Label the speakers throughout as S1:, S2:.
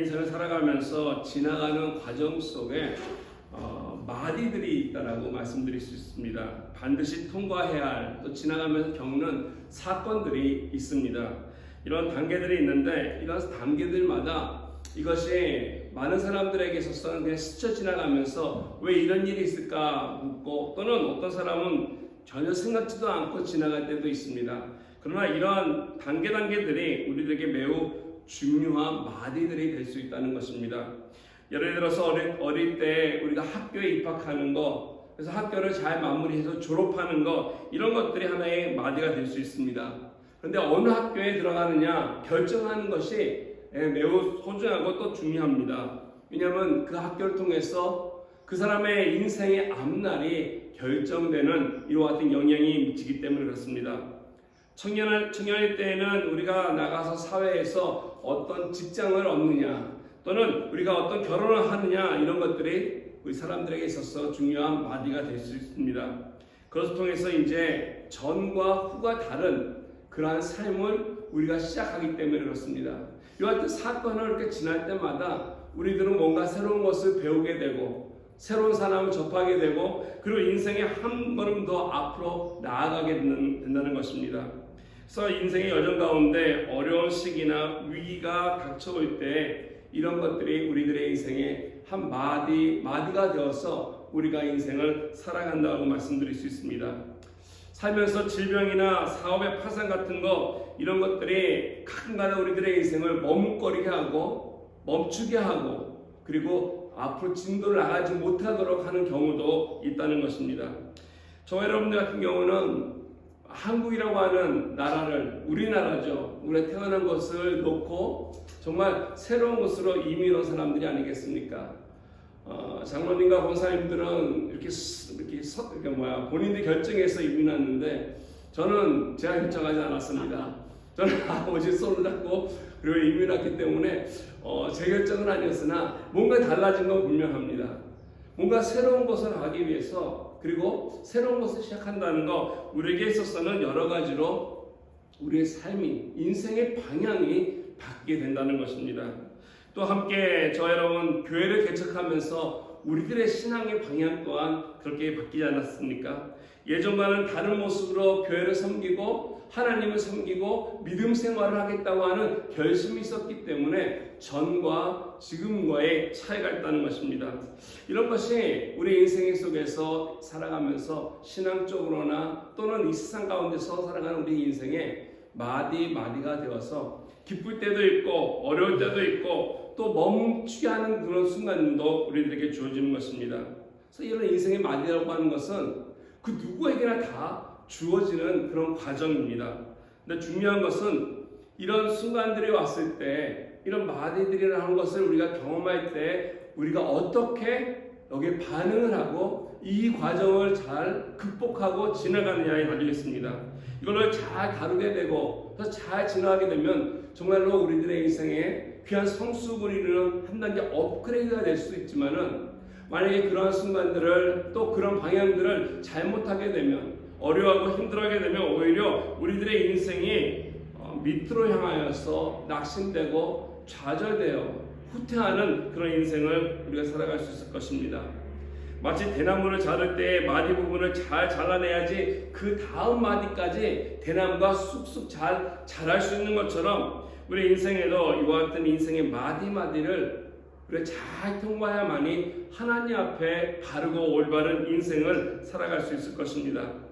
S1: 인생을 살아가면서 지나가는 과정 속에 마디들이 있다라고 말씀드릴 수 있습니다. 반드시 통과해야 할, 또 지나가면서 겪는 사건들이 있습니다. 이런 단계들이 있는데, 이런 단계들마다 이것이 많은 사람들에게 있어서는 그냥 스쳐 지나가면서 왜 이런 일이 있을까 묻고, 또는 어떤 사람은 전혀 생각지도 않고 지나갈 때도 있습니다. 그러나 이러한 단계들이 우리들에게 매우 중요한 마디들이 될 수 있다는 것입니다. 예를 들어서 어릴 때 우리가 학교에 입학하는 거, 그래서 학교를 잘 마무리해서 졸업하는 거, 이런 것들이 하나의 마디가 될 수 있습니다. 그런데 어느 학교에 들어가느냐 결정하는 것이 매우 소중하고 또 중요합니다. 왜냐하면 그 학교를 통해서 그 사람의 인생의 앞날이 결정되는 이와 같은 영향이 미치기 때문에 그렇습니다. 청년일 때에는 우리가 나가서 사회에서 어떤 직장을 얻느냐, 또는 우리가 어떤 결혼을 하느냐, 이런 것들이 우리 사람들에게 있어서 중요한 마디가 될 수 있습니다. 그것을 통해서 이제 전과 후가 다른 그러한 삶을 우리가 시작하기 때문에 그렇습니다. 이와 같은 사건을 이렇게 지날 때마다 우리들은 뭔가 새로운 것을 배우게 되고, 새로운 사람을 접하게 되고, 그리고 인생에 한 걸음 더 앞으로 나아가게 된다는 것입니다. 그래서 인생의 여정 가운데 어려운 시기나 위기가 닥쳐올 때 이런 것들이 우리들의 인생의 한 마디가 되어서 우리가 인생을 살아간다고 말씀드릴 수 있습니다. 살면서 질병이나 사업의 파산 같은 거, 이런 것들이 가끔가다 우리들의 인생을 머뭇거리게 하고 멈추게 하고, 그리고 앞으로 진도를 나가지 못하도록 하는 경우도 있다는 것입니다. 저와 여러분들 같은 경우는 한국이라고 하는 나라를, 우리나라죠, 우리가 태어난 것을 놓고 정말 새로운 곳으로 이민 온 사람들이 아니겠습니까? 장로님과 권사님들은 이렇게 본인들이 결정해서 이민 왔는데, 저는 제가 결정하지 않았습니다. 저는 아버지 손을 잡고 그리고 이민 왔기 때문에 제 결정은 아니었으나 뭔가 달라진 건 분명합니다. 뭔가 새로운 곳을 가기 위해서, 그리고 새로운 것을 시작한다는 거, 우리에게 있어서는 여러 가지로 우리의 삶이, 인생의 방향이 바뀌게 된다는 것입니다. 또 함께 저 여러분 교회를 개척하면서 우리들의 신앙의 방향 또한 그렇게 바뀌지 않았습니까? 예전과는 다른 모습으로 교회를 섬기고 하나님을 섬기고 믿음 생활을 하겠다고 하는 결심이 있었기 때문에 전과 지금과의 차이가 있다는 것입니다. 이런 것이 우리 인생 속에서 살아가면서 신앙적으로나 또는 이 세상 가운데서 살아가는 우리 인생의 마디가 되어서 기쁠 때도 있고 어려울 때도 있고 또 멈추게 하는 그런 순간도 우리들에게 주어지는 것입니다. 그래서 이런 인생의 마디라고 하는 것은 그 누구에게나 다 주어지는 그런 과정입니다. 근데 중요한 것은 이런 순간들이 왔을 때, 이런 마디들이라는 것을 우리가 경험할 때 우리가 어떻게 여기에 반응을 하고 이 과정을 잘 극복하고 지나가느냐에 달려 있습니다. 이걸 잘 다루게 되고 잘 지나가게 되면 정말로 우리들의 인생에 귀한 성숙을 이루는 한 단계 업그레이드가 될 수 있지만은, 만약에 그러한 순간들을 또 그런 방향들을 잘못하게 되면, 어려워하고 힘들어하게 되면 오히려 우리들의 인생이 밑으로 향하여서 낙심되고 좌절되어 후퇴하는 그런 인생을 우리가 살아갈 수 있을 것입니다. 마치 대나무를 자를 때 마디 부분을 잘 잘라내야지 그 다음 마디까지 대나무가 쑥쑥 잘 자랄 수 있는 것처럼, 우리 인생에도 이와 같은 인생의 마디를 우리가 잘 통과해야만이 하나님 앞에 바르고 올바른 인생을 살아갈 수 있을 것입니다.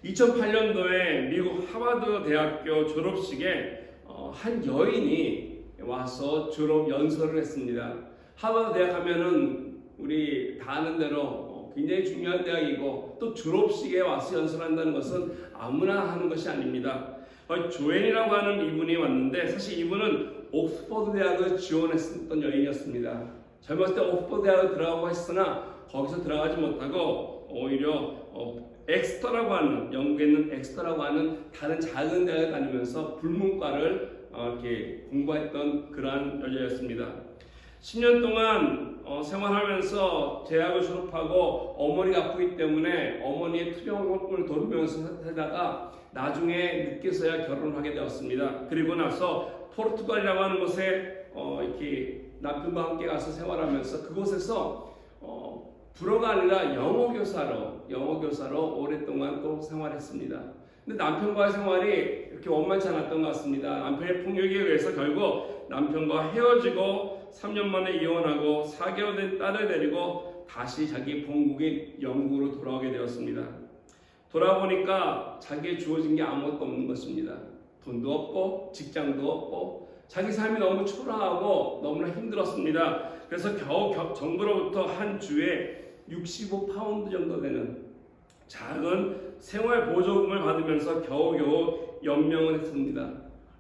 S1: 2008년도에 미국 하버드 대학교 졸업식에 한 여인이 와서 졸업 연설을 했습니다. 하버드 대학 하면은 우리 다 아는 대로 굉장히 중요한 대학이고, 또 졸업식에 와서 연설한다는 것은 아무나 하는 것이 아닙니다. 조앤이라고 하는 이분이 왔는데, 사실 이분은 옥스퍼드 대학을 지원했었던 여인이었습니다. 젊었을 때 옥스퍼드 대학을 들어가고 했으나 거기서 들어가지 못하고 오히려 엑스터라고 하는, 영국에 있는 엑스터라고 하는 다른 작은 대학을 다니면서 불문과를 이렇게 공부했던 그러한 여자였습니다. 10년 동안 생활하면서 대학을 졸업하고 어머니가 아프기 때문에 어머니의 투병을 돌보면서 살다가 나중에 늦게서야 결혼을 하게 되었습니다. 그리고 나서 포르투갈이라고 하는 곳에 이렇게 남편과 함께 가서 생활하면서 그곳에서 불어가 아니라 영어 교사로 오랫동안 또 생활했습니다. 근데 남편과의 생활이 이렇게 원만치 않았던 것 같습니다. 남편의 폭력에 의해서 결국 남편과 헤어지고 3년 만에 이혼하고 4개월 된 딸을 데리고 다시 자기 본국인 영국으로 돌아오게 되었습니다. 돌아보니까 자기에 주어진 게 아무것도 없는 것입니다. 돈도 없고 직장도 없고 자기 삶이 너무 초라하고 너무나 힘들었습니다. 그래서 겨우 정부로부터 한 주에 65파운드 정도 되는 작은 생활 보조금을 받으면서 겨우겨우 연명을 했습니다.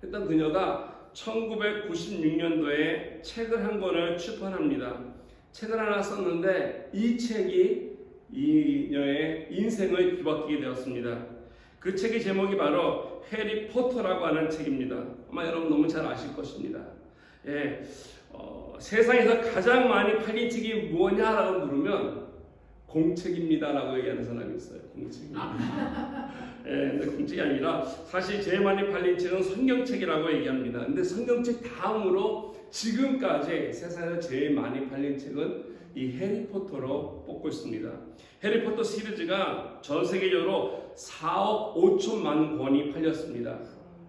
S1: 일단 그녀가 1996년도에 책을 한 권을 출판합니다. 책을 하나 썼는데 이 책이 이녀의 인생을 뒤바뀌게 되었습니다. 그 책의 제목이 바로 해리 포터라고 하는 책입니다. 아마 여러분 너무 잘 아실 것입니다. 세상에서 가장 많이 팔린 책이 뭐냐라고 물으면 공책입니다라고 얘기하는 사람이 있어요. 공책입니다. 근데 공책이 아니라 사실 제일 많이 팔린 책은 성경책이라고 얘기합니다. 근데 성경책 다음으로 지금까지 세상에서 제일 많이 팔린 책은 이 해리포터로 뽑고 있습니다. 해리포터 시리즈가 전 세계적으로 4억 5천만 권이 팔렸습니다.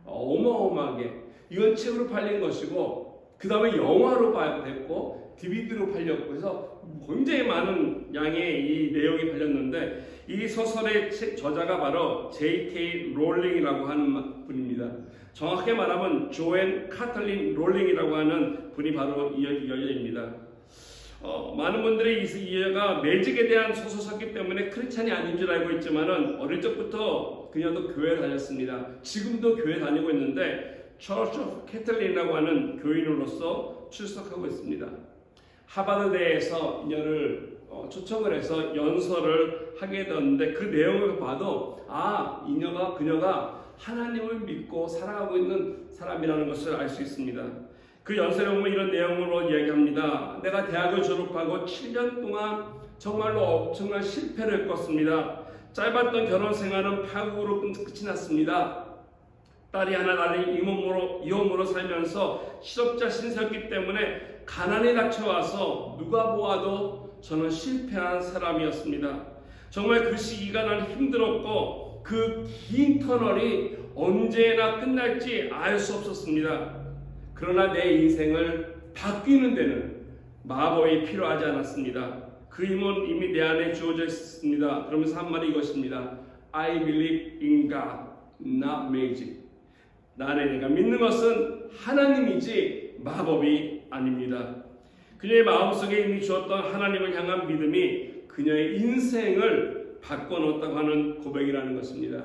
S1: 어마어마하게 이건 책으로 팔린 것이고 그 다음에 영화로 됐고 DVD로 팔렸고 해서 굉장히 많은 양의 이 내용이 팔렸는데 이 소설의 책 저자가 바로 J.K. 롤링이라고 하는 분입니다. 정확하게 말하면 조앤 카탈린 롤링이라고 하는 분이 바로 이 여자입니다. 많은 분들이 이 여자가 매직에 대한 소설 썼기 때문에 크리스찬이 아닌 줄 알고 있지만은 어릴 적부터 그녀도 교회 다녔습니다. 지금도 교회 다니고 있는데 Church of Catholic이라고 하는 교인으로서 출석하고 있습니다. 하버드대에서 이녀를 초청을 해서 연설을 하게 되었는데 그 내용을 봐도 그녀가 하나님을 믿고 살아가고 있는 사람이라는 것을 알 수 있습니다. 그 연설에 보면 이런 내용으로 이야기합니다. 내가 대학을 졸업하고 7년 동안 정말로 엄청난 실패를 겪었습니다. 짧았던 결혼 생활은 파국으로 끝이 났습니다. 딸이 하나 달린 이혼으로 살면서 실업자 신세였기 때문에 가난이 닥쳐와서 누가 보아도 저는 실패한 사람이었습니다. 정말 그 시기가 난 힘들었고 그 긴 터널이 언제나 끝날지 알 수 없었습니다. 그러나 내 인생을 바뀌는 데는 마법이 필요하지 않았습니다. 그 힘은 이미 내 안에 주어져 있습니다. 그러면서 한 말이 이것입니다. I believe in God, not magic. 내가 믿는 것은 하나님이지 마법이 아닙니다. 그녀의 마음속에 이미 주었던 하나님을 향한 믿음이 그녀의 인생을 바꿔놓았다고 하는 고백이라는 것입니다.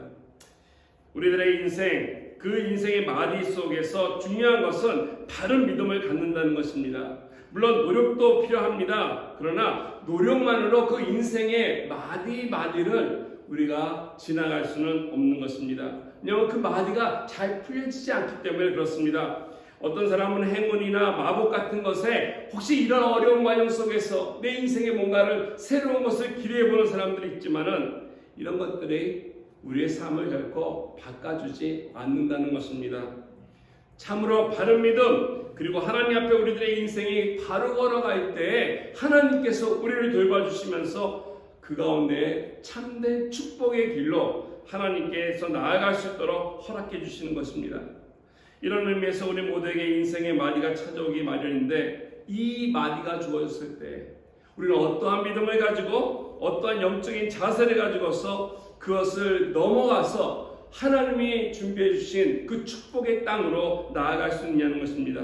S1: 우리들의 인생, 그 인생의 마디 속에서 중요한 것은 바른 믿음을 갖는다는 것입니다. 물론 노력도 필요합니다. 그러나 노력만으로 그 인생의 마디를 우리가 지나갈 수는 없는 것입니다. 왜냐하면 그 마디가 잘 풀려지지 않기 때문에 그렇습니다. 어떤 사람은 행운이나 마법 같은 것에 혹시 이런 어려운 과정 속에서 내 인생에 뭔가를 새로운 것을 기대해보는 사람들이 있지만은 이런 것들이 우리의 삶을 결코 바꿔주지 않는다는 것입니다. 참으로 바른 믿음 그리고 하나님 앞에 우리들의 인생이 바로 걸어갈 때 하나님께서 우리를 돌봐주시면서 그 가운데 참된 축복의 길로 하나님께서 나아갈 수 있도록 허락해 주시는 것입니다. 이런 의미에서 우리 모두에게 인생의 마디가 찾아오기 마련인데 이 마디가 주어졌을 때 우리는 어떠한 믿음을 가지고 어떠한 영적인 자세를 가지고서 그것을 넘어가서 하나님이 준비해 주신 그 축복의 땅으로 나아갈 수 있냐는 것입니다.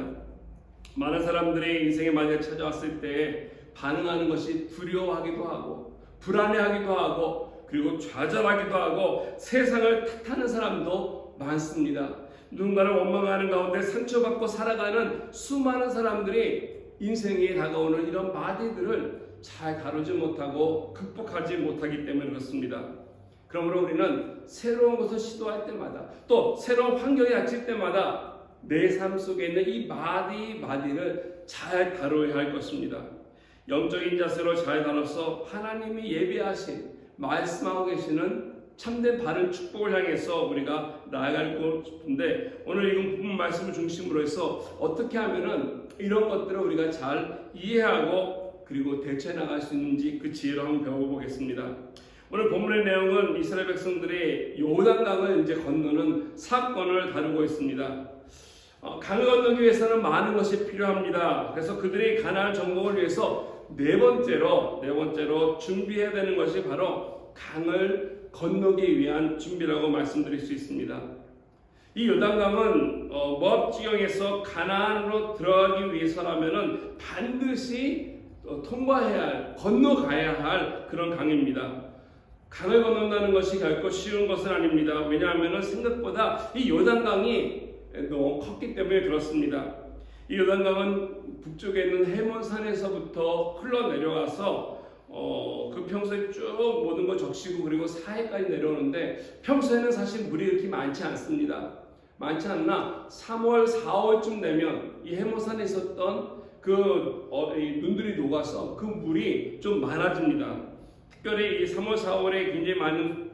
S1: 많은 사람들이 인생의 마디가 찾아왔을 때 반응하는 것이 두려워하기도 하고 불안해하기도 하고 그리고 좌절하기도 하고 세상을 탓하는 사람도 많습니다. 누군가를 원망하는 가운데 상처받고 살아가는 수많은 사람들이 인생에 다가오는 이런 마디들을 잘 다루지 못하고 극복하지 못하기 때문에 그렇습니다. 그러므로 우리는 새로운 것을 시도할 때마다 또 새로운 환경에 닥칠 때마다 내 삶 속에 있는 이 마디를 잘 다루어야 할 것입니다. 영적인 자세로 잘 다뤄서 하나님이 예비하신 말씀하고 계시는 참된 바른 축복을 향해서 우리가 나아갈 싶은데, 오늘 읽은 부분 말씀을 중심으로 해서 어떻게 하면은 이런 것들을 우리가 잘 이해하고 그리고 대처해 나갈 수 있는지 그 지혜로 한번 배워보겠습니다. 오늘 본문의 내용은 이스라엘 백성들이 요단강을 이제 건너는 사건을 다루고 있습니다. 강을 건너기 위해서는 많은 것이 필요합니다. 그래서 그들이 가나안 정복을 위해서 네 번째로 준비해야 되는 것이 바로 강을 건너기 위한 준비라고 말씀드릴 수 있습니다. 이 요단강은 모압 지경에서 가나안으로 들어가기 위해서라면은 반드시 건너가야 할 그런 강입니다. 강을 건넌다는 것이 결코 쉬운 것은 아닙니다. 왜냐하면 생각보다 이 요단강이 너무 컸기 때문에 그렇습니다. 이 요단강은 북쪽에 있는 해몬산에서부터 흘러내려와서 그 평소에 쭉 모든 걸 적시고 그리고 사해까지 내려오는데, 평소에는 사실 물이 그렇게 많지 않습니다. 많지 않나 3월, 4월쯤 되면 이 해몬산에 있었던 눈들이 녹아서 그 물이 좀 많아집니다. 특별히 이 3월, 4월에 굉장히 많은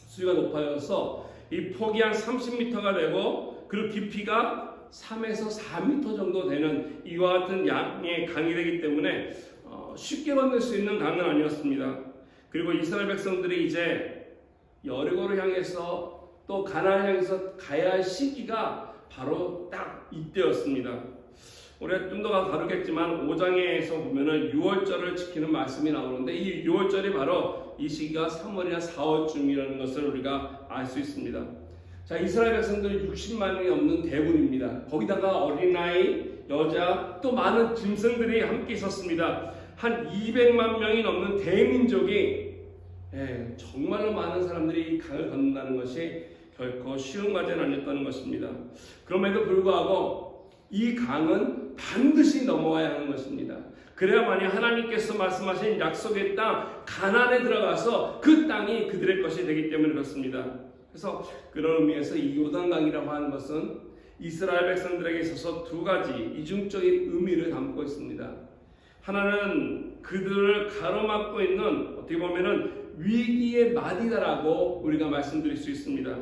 S1: 수위가 높아져서 이 폭이 한 30m가 되고 그리고 깊이가 3에서 4m 정도 되는 이와 같은 양의 강이 되기 때문에 쉽게 건널 수 있는 강은 아니었습니다. 그리고 이스라엘 백성들이 이제 여리고를 향해서 또 가나안을 향해서 가야 할 시기가 바로 딱 이때였습니다. 우리가 좀 더 다루겠지만 5장에서 보면은 6월절을 지키는 말씀이 나오는데, 이 6월절이 바로 이 시기가 3월이나 4월쯤이라는 것을 우리가 알 수 있습니다. 자, 이스라엘 백성들이 60만이 넘는 대군입니다. 거기다가 어린아이, 여자, 또 많은 짐승들이 함께 있었습니다. 한 200만 명이 넘는 대민족이, 정말로 많은 사람들이 이 강을 건넌다는 것이 결코 쉬운 과제는 아니었다는 것입니다. 그럼에도 불구하고 이 강은 반드시 넘어와야 하는 것입니다. 그래야만이 하나님께서 말씀하신 약속의 땅 가나안에 들어가서 그 땅이 그들의 것이 되기 때문에 그렇습니다. 그래서 그런 의미에서 이 요단강이라고 하는 것은 이스라엘 백성들에게 있어서 두 가지 이중적인 의미를 담고 있습니다. 하나는 그들을 가로막고 있는, 어떻게 보면은 위기의 마디다라고 우리가 말씀드릴 수 있습니다.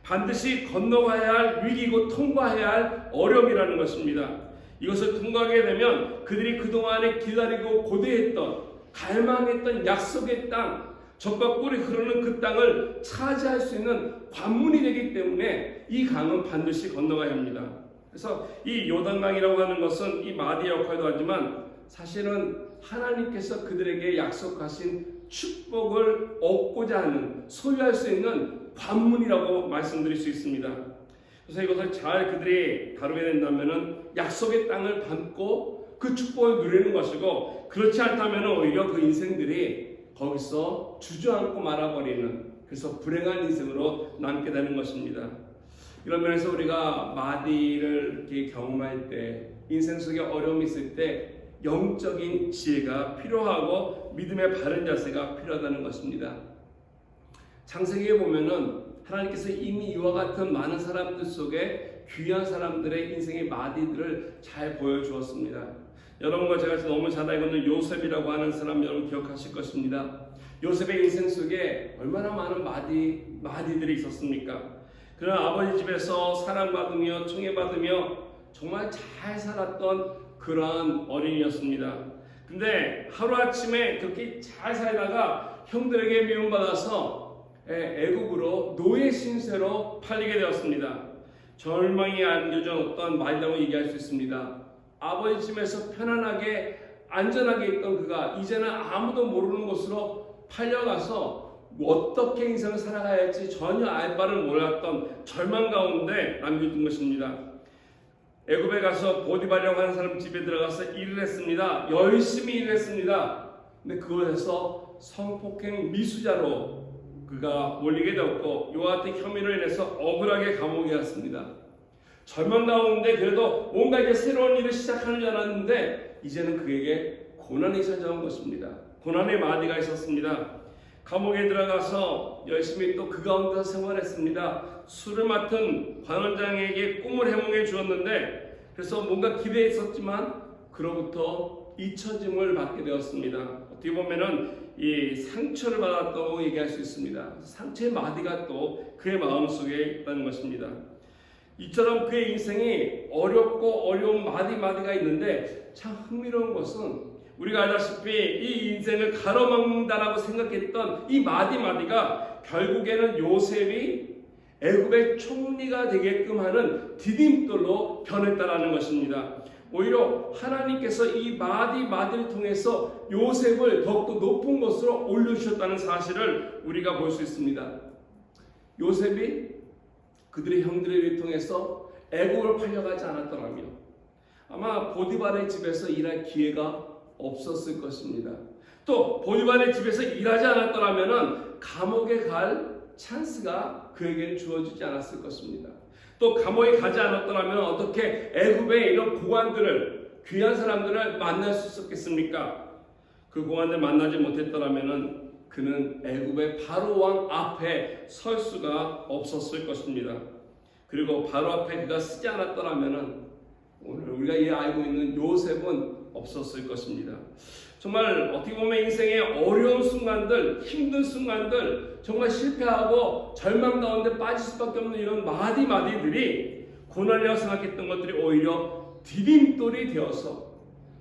S1: 반드시 건너가야 할 위기고 통과해야 할 어려움이라는 것입니다. 이것을 통과하게 되면 그들이 그동안에 기다리고 고대했던, 갈망했던 약속의 땅, 젖과 꿀이 흐르는 그 땅을 차지할 수 있는 관문이 되기 때문에 이 강은 반드시 건너가야 합니다. 그래서 이 요단강이라고 하는 것은 이 마디 역할도 하지만 사실은 하나님께서 그들에게 약속하신 축복을 얻고자 하는, 소유할 수 있는 관문이라고 말씀드릴 수 있습니다. 그래서 이것을 잘 그들이 다루게 된다면 약속의 땅을 밟고 그 축복을 누리는 것이고, 그렇지 않다면 오히려 그 인생들이 거기서 주저앉고 말아버리는, 그래서 불행한 인생으로 남게 되는 것입니다. 이런 면에서 우리가 마디를 이렇게 경험할 때, 인생 속에 어려움이 있을 때 영적인 지혜가 필요하고 믿음의 바른 자세가 필요하다는 것입니다. 창세기에 보면은 하나님께서 이미 이와 같은 많은 사람들 속에 귀한 사람들의 인생의 마디들을 잘 보여주었습니다. 여러분과 제가 너무 잘 알고 있는 요셉이라고 하는 사람 여러분 기억하실 것입니다. 요셉의 인생 속에 얼마나 많은 마디들이 있었습니까? 그는 아버지 집에서 사랑받으며 청해받으며 정말 잘 살았던 그러한 어린이였습니다. 근데 하루아침에 그렇게 잘 살다가 형들에게 미움받아서 애국으로 노예 신세로 팔리게 되었습니다. 절망이 안겨준 어떤 말이라고 얘기할 수 있습니다. 아버지 집에서 편안하게 안전하게 있던 그가 이제는 아무도 모르는 곳으로 팔려가서 어떻게 인생을 살아가야 할지 전혀 알 바를 몰랐던 절망 가운데 남겨둔 것입니다. 애굽에 가서 보디발이라고 하는 사람 집에 들어가서 일을 했습니다. 열심히 일을 했습니다. 근데 그곳에서 성폭행 미수자로 그가 몰리게 되었고, 이와 같은 혐의로 인해서 억울하게 감옥에 갔습니다. 절망 가운데 그래도 뭔가 이제 새로운 일을 시작하는 줄 알았는데 이제는 그에게 고난이 찾아온 것입니다. 고난의 마디가 있었습니다. 감옥에 들어가서 열심히 또 그 가운데서 생활했습니다. 술을 맡은 관원장에게 꿈을 해몽해 주었는데, 그래서 뭔가 기대했었지만 그로부터 잊혀짐을 받게 되었습니다. 어떻게 보면은 이 상처를 받았다고 얘기할 수 있습니다. 상처의 마디가 또 그의 마음속에 있다는 것입니다. 이처럼 그의 인생이 어렵고 어려운 마디마디가 있는데 참 흥미로운 것은 우리가 알다시피 이 인생을 가로막는다라고 생각했던 이 마디마디가 결국에는 요셉이 애굽의 총리가 되게끔 하는 디딤돌로 변했다라는 것입니다. 오히려 하나님께서 이 마디마디를 통해서 요셉을 더욱더 높은 곳으로 올려주셨다는 사실을 우리가 볼 수 있습니다. 요셉이 그들의 형들을 통해서 애굽을 팔려가지 않았더라면 아마 보디발의 집에서 일할 기회가 없었을 것입니다. 또 보디발의 집에서 일하지 않았더라면 감옥에 갈 찬스가 그에게 주어지지 않았을 것입니다. 또 감옥에 가지 않았더라면 어떻게 애굽의 이런 고관들을, 귀한 사람들을 만날 수 있었겠습니까? 그 고관들 만나지 못했더라면 그는 애굽의 바로 왕 앞에 설 수가 없었을 것입니다. 그리고 바로 앞에 그가 쓰지 않았더라면 오늘 우리가 알고 있는 요셉은 없었을 것입니다. 정말 어떻게 보면 인생의 어려운 순간들, 힘든 순간들, 정말 실패하고 절망 가운데 빠질 수밖에 없는 이런 마디마디들이 고난이라고 생각했던 것들이 오히려 디딤돌이 되어서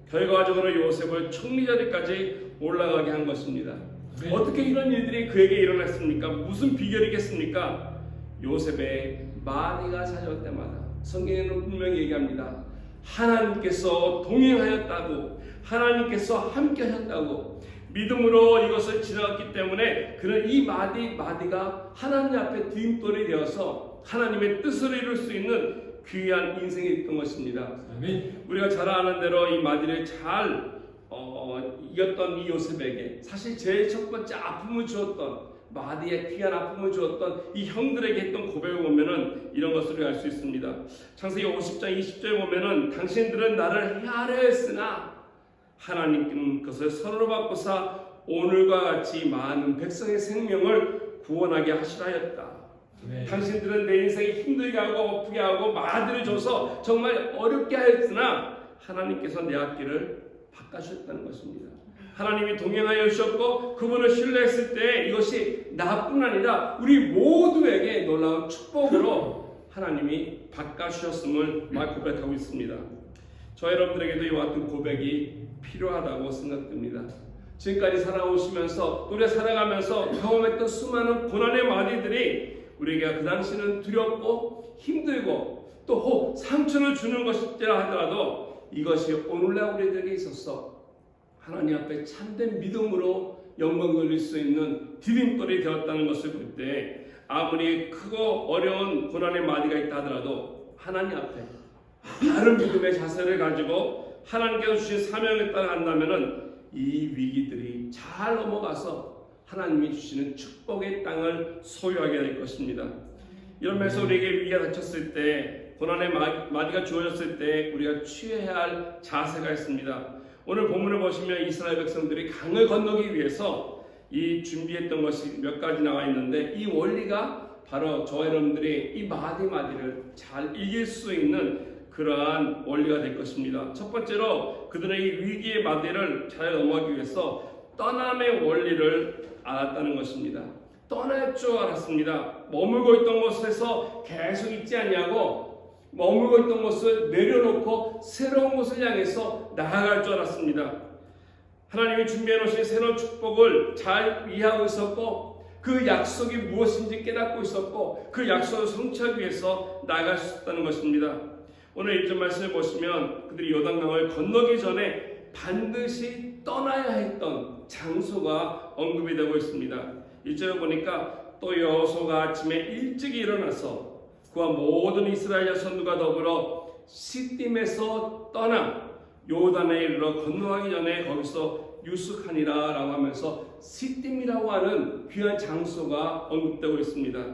S1: 결과적으로 요셉을 총리 자리까지 올라가게 한 것입니다. 네. 어떻게 이런 일들이 그에게 일어났습니까? 무슨 비결이겠습니까? 요셉의 마디가 찾아올 때마다 성경에는 분명히 얘기합니다. 하나님께서 동행하였다고, 하나님께서 함께 하셨다고 믿음으로 이것을 지나갔기 때문에 그는 이 마디가 하나님 앞에 디딤돌이 되어서 하나님의 뜻을 이룰 수 있는 귀한 인생이 있던 것입니다. 아멘. 우리가 잘 아는 대로 이 마디를 잘 이겼던 이 요셉에게 사실 제일 첫 번째 아픔을 주었던, 마디의 귀한 아픔을 주었던 이 형들에게 했던 고백을 보면은 이런 것을 알 수 있습니다. 창세기 50장 20절에 보면은 당신들은 나를 해하려 했으나 하나님께는 그것을 선으로 바꾸사 오늘과 같이 많은 백성의 생명을 구원하게 하시라 하였다. 네. 당신들은 내 인생이 힘들게 하고 아프게 하고 마디를 줘서 정말 어렵게 하였으나 하나님께서 내 앞길을 바꿔주셨다는 것입니다. 하나님이 동행하여 주셨고 그분을 신뢰했을 때 이것이 나뿐 아니라 우리 모두에게 놀라운 축복으로 하나님이 바꿔주셨음을 고백하고 있습니다. 저 여러분들에게도 이와 같은 고백이 필요하다고 생각됩니다. 지금까지 살아오시면서 우리가 살아가면서 경험했던 수많은 고난의 마디들이 우리에게 그 당시는 두렵고 힘들고 또 상처를 주는 것일지라 하더라도 이것이 오늘날 우리들에게 있어서 하나님 앞에 참된 믿음으로 영광 돌릴 수 있는 디딤돌이 되었다는 것을 볼 때 아무리 크고 어려운 고난의 마디가 있다 하더라도 하나님 앞에 바른 믿음의 자세를 가지고 하나님께서 주신 사명에 따라 한다면 이 위기들이 잘 넘어가서 하나님이 주시는 축복의 땅을 소유하게 될 것입니다. 이런 면에서 우리에게 위기가 닥쳤을 때, 고난의 마디가 주어졌을 때 우리가 취해야 할 자세가 있습니다. 오늘 본문을 보시면 이스라엘 백성들이 강을 건너기 위해서 이 준비했던 것이 몇 가지 나와 있는데 이 원리가 바로 저와 여러분들이 이 마디마디를 잘 이길 수 있는 그러한 원리가 될 것입니다. 첫 번째로 그들의 이 위기의 마디를 잘 넘어가기 위해서 떠남의 원리를 알았다는 것입니다. 떠날 줄 알았습니다. 머물고 있던 곳에서 계속 있지 않냐고 머물고 있던 곳을 내려놓고 새로운 곳을 향해서 나아갈 줄 알았습니다. 하나님이 준비해 놓으신 새로운 축복을 잘 이해하고 있었고 그 약속이 무엇인지 깨닫고 있었고 그 약속을 성취하기 위해서 나아갈 수 있다는 것입니다. 오늘 1절 말씀을 보시면 그들이 요단강을 건너기 전에 반드시 떠나야 했던 장소가 언급이 되고 있습니다. 1절에 보니까 또 여호수아가 아침에 일찍 일어나서 그와 모든 이스라엘 자손들과 더불어 시딤에서 떠나 요단에 이르러 건너가기 전에 거기서 유숙하니라 라고 하면서 시딤이라고 하는 귀한 장소가 언급되고 있습니다.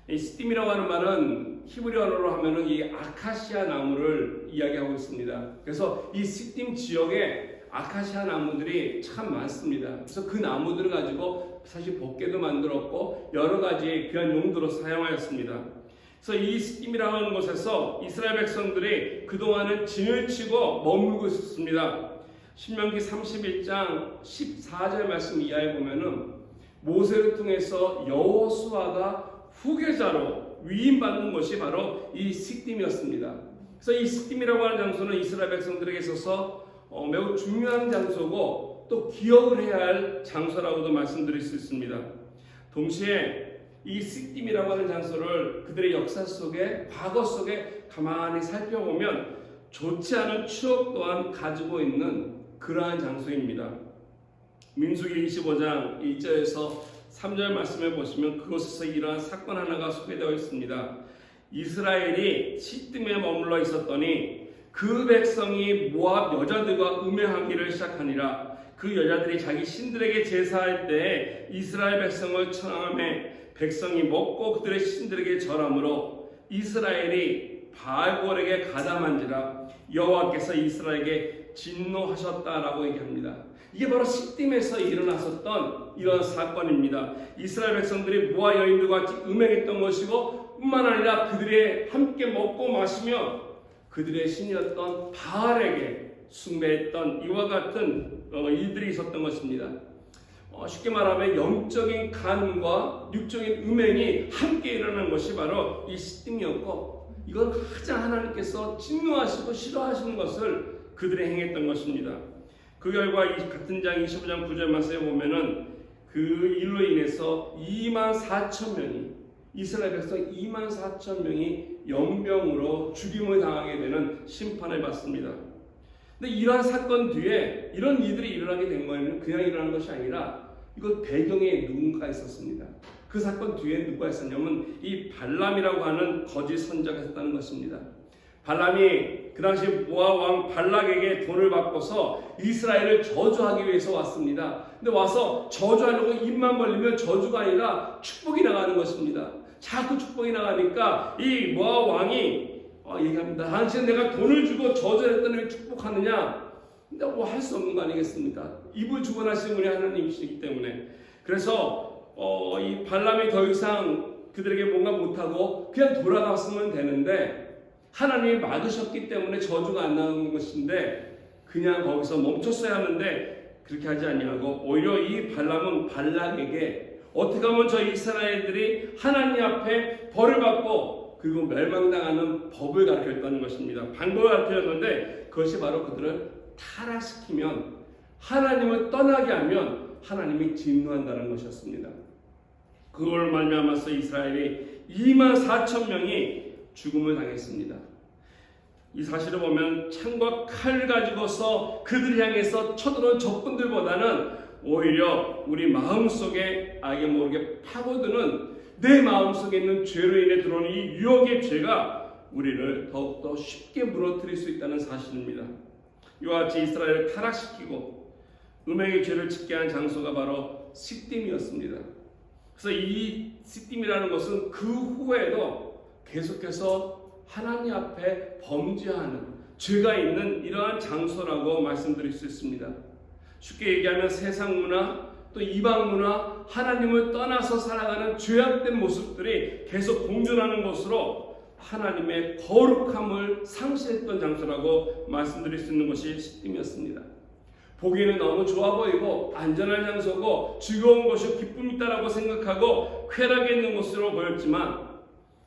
S1: 이 시딤이라고 하는 말은 히브리어로 하면은 이 아카시아 나무를 이야기하고 있습니다. 그래서 이 시딤 지역에 아카시아 나무들이 참 많습니다. 그래서 그 나무들을 가지고 사실 봇개도 만들었고 여러 가지 귀한 용도로 사용하였습니다. 그래서 이 시딤이라고 하는 곳에서 이스라엘 백성들이 그동안은 진을 치고 머물고 있었습니다. 신명기 31장 14절 말씀 이하에 보면은 모세를 통해서 여호수아가 후계자로 위임받는 것이 바로 이 시딤이었습니다. 그래서 이 시딤이라고 하는 장소는 이스라엘 백성들에게 있어서 매우 중요한 장소고 또 기억을 해야 할 장소라고도 말씀드릴 수 있습니다. 동시에 이 시딤이라고 하는 장소를 그들의 역사 속에, 과거 속에 가만히 살펴보면 좋지 않은 추억 또한 가지고 있는 그러한 장소입니다. 민수기 25장 1절에서 3절 말씀을 보시면 그곳에서 이러한 사건 하나가 소개되어 있습니다. 이스라엘이 시딤에 머물러 있었더니 그 백성이 모압 여자들과 음행하기를 시작하니라. 그 여자들이 자기 신들에게 제사할 때에 이스라엘 백성을 천함에 백성이 먹고 그들의 신들에게 절함으로 이스라엘이 바알볼에게 가담한지라 여호와께서 이스라엘에게 진노하셨다라고 얘기합니다. 이게 바로 시딤에서 일어났었던 이런 사건입니다. 이스라엘 백성들이 모압 여인들과 같이 음행했던 것이고 뿐만 아니라 그들이 함께 먹고 마시며 그들의 신이었던 바알에게 숭배했던 이와 같은 일들이 있었던 것입니다. 쉽게 말하면 영적인 간과 육적인 음행이 함께 일어난 것이 바로 이 시딤이었고 이건 가장 하나님께서 진노하시고 싫어하시는 것을 그들이 행했던 것입니다. 그 결과 이 같은 장 25장 9절 말씀에 보면은 그 일로 인해서 24,000명이 이스라엘 백성 24,000명이 연병으로 죽임을 당하게 되는 심판을 받습니다. 근데 이러한 사건 뒤에 이런 일들이 일어나게 된 거는 그냥 일어난 것이 아니라 이거 배경에 누군가 있었습니다. 그 사건 뒤에 누가 있었냐면 이 발람이라고 하는 거짓 선자가 있었다는 것입니다. 발람이 그 당시 모압 왕 발락에게 돈을 받고서 이스라엘을 저주하기 위해서 왔습니다. 근데 와서 저주하려고 입만 벌리면 저주가 아니라 축복이 나가는 것입니다. 자꾸 축복이 나가니까 이 모압 왕이 얘기합니다. 당신 내가 돈을 주고 저주를 했더니 왜 축복하느냐? 근데 뭐 할 수 없는 거 아니겠습니까? 입을 주관하시는 분이 하나님이시기 때문에. 그래서 이 발람이 더 이상 그들에게 뭔가 못하고 그냥 돌아갔으면 되는데 하나님이 막으셨기 때문에 저주가 안 나오는 것인데 그냥 거기서 멈췄어야 하는데 그렇게 하지 아니하고 오히려 이 발람은 발락에게 어떻게 하면 저 이스라엘들이 하나님 앞에 벌을 받고 그리고 멸망당하는 법을 가르쳤다는 것입니다. 방법을 가르쳤는데 그것이 바로 그들을 타락시키면 하나님을 떠나게 하면 하나님이 진노한다는 것이었습니다. 그걸 말미암아서 이스라엘이 24,000명이 죽음을 당했습니다. 이 사실을 보면 창과 칼을 가지고서 그들 향해서 쳐들어온 적군들보다는 오히려 우리 마음속에 알게 모르게 파고드는 내 마음속에 있는 죄로 인해 들어오는 이 유혹의 죄가 우리를 더욱더 쉽게 무너뜨릴 수 있다는 사실입니다. 이와 같이 이스라엘을 타락시키고 음행의 죄를 짓게 한 장소가 바로 시딤이었습니다. 그래서 이 시딤이라는 것은 그 후에도 계속해서 하나님 앞에 범죄하는 죄가 있는 이러한 장소라고 말씀드릴 수 있습니다. 쉽게 얘기하면 세상 문화 또 이방 문화 하나님을 떠나서 살아가는 죄악된 모습들이 계속 공존하는 것으로 하나님의 거룩함을 상실했던 장소라고 말씀드릴 수 있는 것이 시딤이었습니다. 보기에는 너무 좋아 보이고 안전한 장소고 즐거운 것이 기쁨이 있다라고 생각하고 쾌락에 있는 곳으로 보였지만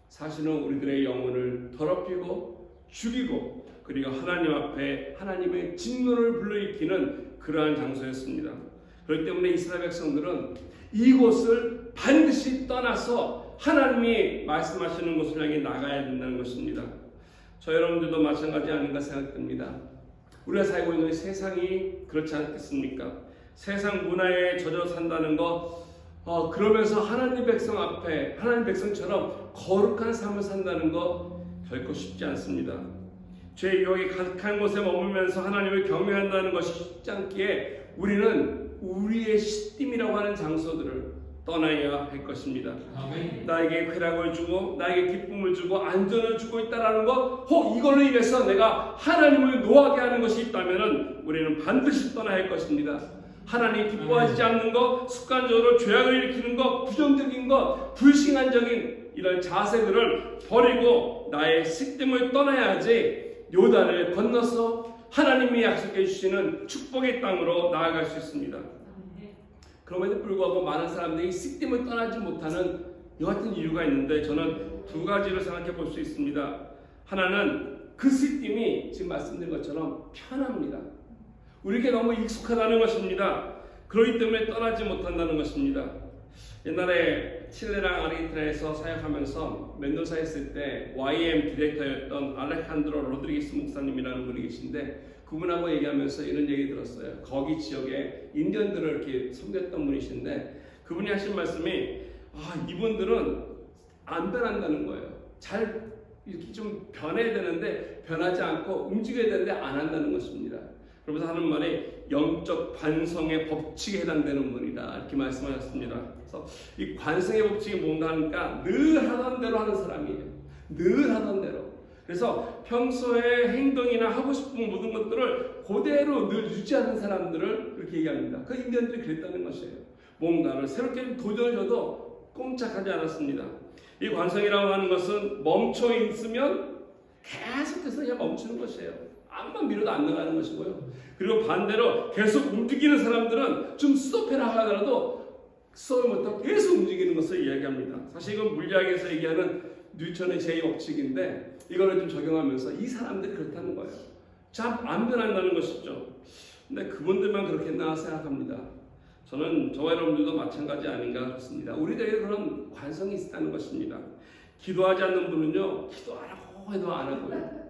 S1: 사실은 우리들의 영혼을 더럽히고 죽이고 그리고 하나님 앞에 하나님의 진노를 불러일으키는 그러한 장소였습니다. 그렇기 때문에 이스라엘 백성들은 이곳을 반드시 떠나서 하나님이 말씀하시는 곳을 향해 나가야 된다는 것입니다. 저 여러분들도 마찬가지 아닌가 생각됩니다. 우리가 살고 있는 세상이 그렇지 않겠습니까? 세상 문화에 젖어 산다는 것 그러면서 하나님 백성 앞에 하나님 백성처럼 거룩한 삶을 산다는 것 결코 쉽지 않습니다. 죄 유혹이 가득한 곳에 머물면서 하나님을 경외한다는 것이 쉽지 않기에 우리는 우리의 시딤이라고 하는 장소들을 떠나야 할 것입니다. 아멘. 나에게 쾌락을 주고 나에게 기쁨을 주고 안전을 주고 있다는 것 혹 이걸로 인해서 내가 하나님을 노하게 하는 것이 있다면 우리는 반드시 떠나야 할 것입니다. 하나님 기뻐하지 않는 것, 습관적으로 죄악을 일으키는 것, 부정적인 것, 불신앙적인 이런 자세들을 버리고 나의 시딤을 떠나야지 요단을 건너서 하나님이 약속해 주시는 축복의 땅으로 나아갈 수 있습니다. 그럼에도 불구하고 많은 사람들이 씻김을 떠나지 못하는 이와 같은 이유가 있는데 저는 두 가지를 생각해 볼 수 있습니다. 하나는 그 씻김이 지금 말씀드린 것처럼 편합니다. 우리에게 너무 익숙하다는 것입니다. 그렇기 때문에 떠나지 못한다는 것입니다. 옛날에 칠레랑 아르헨티나에서 사역하면서 멘도사에 있을 때 YM 디렉터였던 알레칸드로 로드리게스 목사님이라는 분이 계신데 그분하고 얘기하면서 이런 얘기 들었어요. 거기 지역에 인디언들을 이렇게 섬겼던 분이신데 그분이 하신 말씀이 이분들은 안 변한다는 거예요. 잘 이렇게 좀 변해야 되는데 변하지 않고 움직여야 되는데 안 한다는 것입니다. 그러면서 하는 말이 영적 관성의 법칙에 해당되는 분이다 이렇게 말씀하셨습니다. 그래서 이 관성의 법칙이 뭔가 하니까 늘 하던 대로 하는 사람이에요. 늘 하던 대로. 그래서 평소에 행동이나 하고 싶은 모든 것들을 그대로 늘 유지하는 사람들을 그렇게 얘기합니다. 그 인디언들이 그랬다는 것이에요. 뭔가를 새롭게 도전을 줘도 꼼짝하지 않았습니다. 이 관성이라고 하는 것은 멈춰 있으면 계속해서 그냥 멈추는 것이에요. 암만 밀어도 안 나가는 것이고요. 그리고 반대로 계속 움직이는 사람들은 좀 스톱해라 하더라도 스톱을 못하고 계속 움직이는 것을 이야기합니다. 사실 이건 물리학에서 얘기하는 뉴턴의 제2법칙인데 이거를 좀 적용하면서 이 사람들이 그렇다는 거예요. 참 안 변한다는 것이죠. 근데 그분들만 그렇겠나 생각합니다. 저는 저와 여러분들도 마찬가지 아닌가 싶습니다. 우리들에게 그런 관성이 있다는 것입니다. 기도하지 않는 분은요, 기도하라고 해도 안 하고요.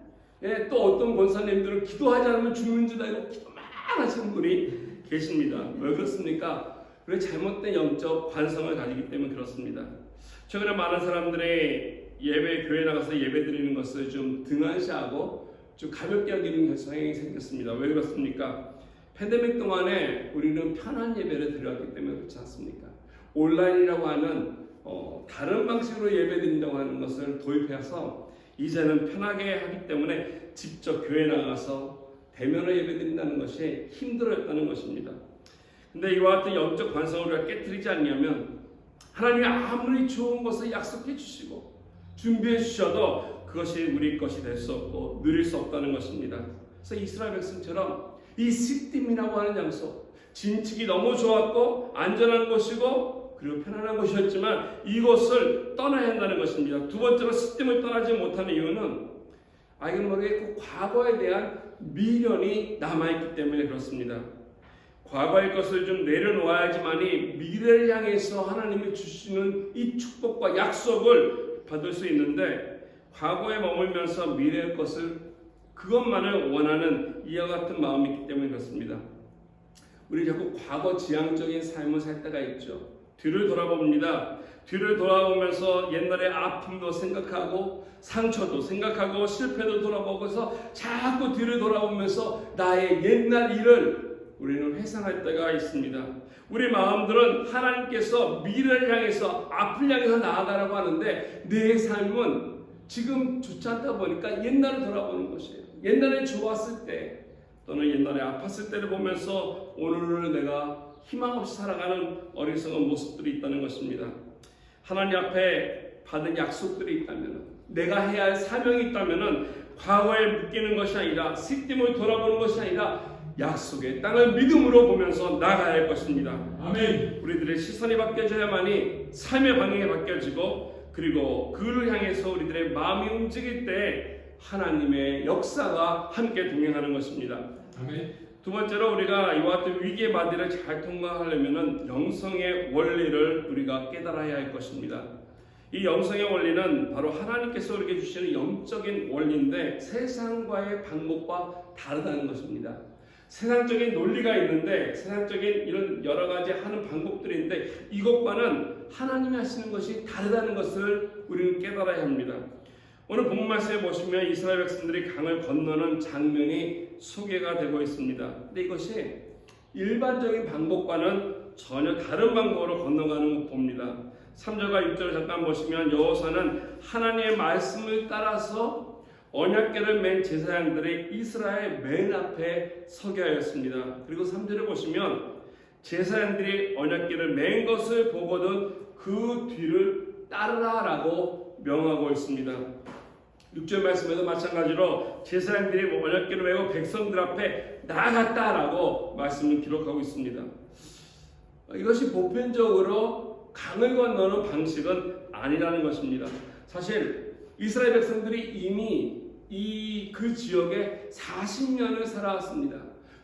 S1: 또 어떤 권사님들은 기도하지 않으면 죽는 줄 알고 기도만 하시는 분이 계십니다. 왜 그렇습니까? 왜 잘못된 영적 관성을 가지기 때문에 그렇습니다. 최근에 많은 사람들이 교회 나가서 예배 드리는 것을 좀 등한시하고 좀 가볍게 여기는 성향이 생겼습니다. 왜 그렇습니까? 팬데믹 동안에 우리는 편한 예배를 드려왔기 때문에 그렇지 않습니까? 온라인이라고 하는 다른 방식으로 예배 드린다고 하는 것을 도입해서 이제는 편하게 하기 때문에 직접 교회 나가서 대면으로 예배 드린다는 것이 힘들었다는 것입니다. 근데 이와 같은 영적 관성을 우리가 깨트리지 않냐면 하나님이 아무리 좋은 것을 약속해 주시고 준비해 주셔도 그것이 우리 것이 될 수 없고 누릴 수 없다는 것입니다. 그래서 이스라엘 백성처럼 이 시딤이라고 하는 장소, 진측이 너무 좋았고 안전한 곳이고 그리고 편안한 곳이었지만 이곳을 떠나야 한다는 것입니다. 두 번째로 시딤을 떠나지 못하는 이유는 알기는 모르겠고 과거에 대한 미련이 남아있기 때문에 그렇습니다. 과거의 것을 좀 내려놓아야지만이 미래를 향해서 하나님이 주시는 이 축복과 약속을 받을 수 있는데 과거에 머물면서 미래의 것을 그것만을 원하는 이와 같은 마음이 있기 때문에 그렇습니다. 우리 자꾸 과거 지향적인 삶을 살 때가 있죠. 뒤를 돌아봅니다. 뒤를 돌아보면서 옛날의 아픔도 생각하고 상처도 생각하고 실패도 돌아보고서 자꾸 뒤를 돌아보면서 나의 옛날 일을 우리는 회상할 때가 있습니다. 우리 마음들은 하나님께서 미래를 향해서 앞을 향해서 나아가라고 하는데 내 삶은 지금 좋지 않다 보니까 옛날을 돌아보는 것이에요. 옛날에 좋았을 때 또는 옛날에 아팠을 때를 보면서 오늘을 내가 희망 없이 살아가는 어리석은 모습들이 있다는 것입니다. 하나님 앞에 받은 약속들이 있다면 내가 해야 할 사명이 있다면 과거에 묶이는 것이 아니라 시딤을 돌아보는 것이 아니라 약속의 땅을 믿음으로 보면서 나아가야 할 것입니다. 아멘. 우리들의 시선이 바뀌어져야만이 삶의 방향이 바뀌어지고 그리고 그를 향해서 우리들의 마음이 움직일 때 하나님의 역사가 함께 동행하는 것입니다. 아멘. 두 번째로 우리가 이와 같은 위기의 마디를 잘 통과하려면 영성의 원리를 우리가 깨달아야 할 것입니다. 이 영성의 원리는 바로 하나님께서 우리에게 주시는 영적인 원리인데 세상과의 방법과 다르다는 것입니다. 세상적인 논리가 있는데 세상적인 이런 여러 가지 하는 방법들이 있는데 이것과는 하나님이 하시는 것이 다르다는 것을 우리는 깨달아야 합니다. 오늘 본문 말씀에 보시면 이스라엘 백성들이 강을 건너는 장면이 소개가 되고 있습니다. 근데 이것이 일반적인 방법과는 전혀 다른 방법으로 건너가는 것 봅니다. 3절과 6절을 잠깐 보시면 여호수아는 하나님의 말씀을 따라서 언약궤를 맨 제사장들이 이스라엘 맨 앞에 서게 하였습니다. 그리고 3절을 보시면 제사장들이 언약궤를 맨 것을 보거든 그 뒤를 따르라라고 명하고 있습니다. 6절 말씀에도 마찬가지로 제사장들이 언약궤를 메고 백성들 앞에 나아갔다라고 말씀을 기록하고 있습니다. 이것이 보편적으로 강을 건너는 방식은 아니라는 것입니다. 사실 이스라엘 백성들이 이미 그 지역에 40년을 살아왔습니다.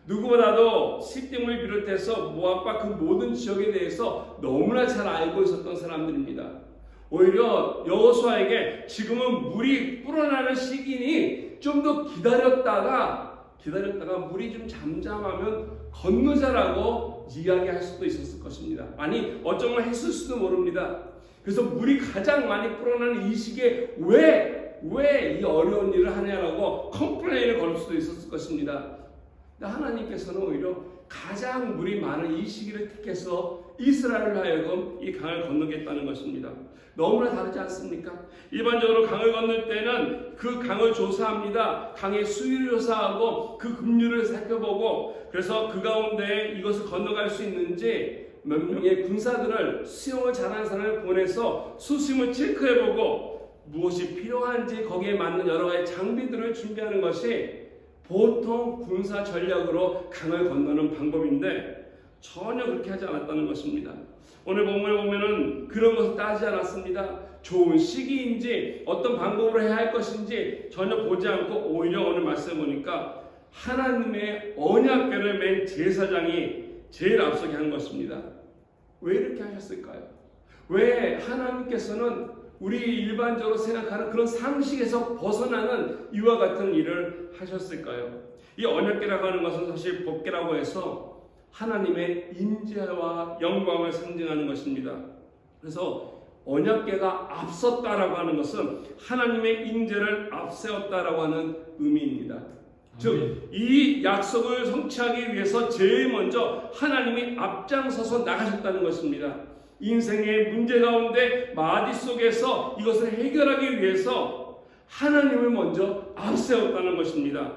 S1: 누구보다도 시딤을 비롯해서 모압과 그 모든 지역에 대해서 너무나 잘 알고 있었던 사람들입니다. 오히려 여호수아에게 지금은 물이 불어나는 시기니 좀 더 기다렸다가 물이 좀 잠잠하면 건너자라고 이야기할 수도 있었을 것입니다. 아니 어쩌면 했을 수도 모릅니다. 그래서 물이 가장 많이 불어나는 이 시기에 왜 이 어려운 일을 하냐라고 컴플레인을 걸 수도 있었을 것입니다. 하나님께서는 오히려 가장 물이 많은 이 시기를 택해서 이스라엘을 하여금 이 강을 건너겠다는 것입니다. 너무나 다르지 않습니까? 일반적으로 강을 건널 때는 그 강을 조사합니다. 강의 수위를 조사하고 그 급류를 살펴보고 그래서 그 가운데 이것을 건너갈 수 있는지 몇 명의 군사들을 수영을 잘하는 사람을 보내서 수심을 체크해보고 무엇이 필요한지 거기에 맞는 여러 가지 장비들을 준비하는 것이 보통 군사 전략으로 강을 건너는 방법인데 전혀 그렇게 하지 않았다는 것입니다. 오늘 본문에 보면은 그런 것을 따지지 않았습니다. 좋은 시기인지 어떤 방법으로 해야 할 것인지 전혀 보지 않고 오히려 오늘 말씀 보니까 하나님의 언약궤를 맨 제사장이 제일 앞서게 한 것입니다. 왜 이렇게 하셨을까요? 왜 하나님께서는 우리 일반적으로 생각하는 그런 상식에서 벗어나는 이와 같은 일을 하셨을까요? 이 언약궤라고 하는 것은 사실 법궤라고 해서 하나님의 임재와 영광을 상징하는 것입니다. 그래서 언약궤가 앞섰다라고 하는 것은 하나님의 임재를 앞세웠다라고 하는 의미입니다. 즉, 이 약속을 성취하기 위해서 제일 먼저 하나님이 앞장서서 나가셨다는 것입니다. 인생의 문제 가운데 마디 속에서 이것을 해결하기 위해서 하나님을 먼저 앞세웠다는 것입니다.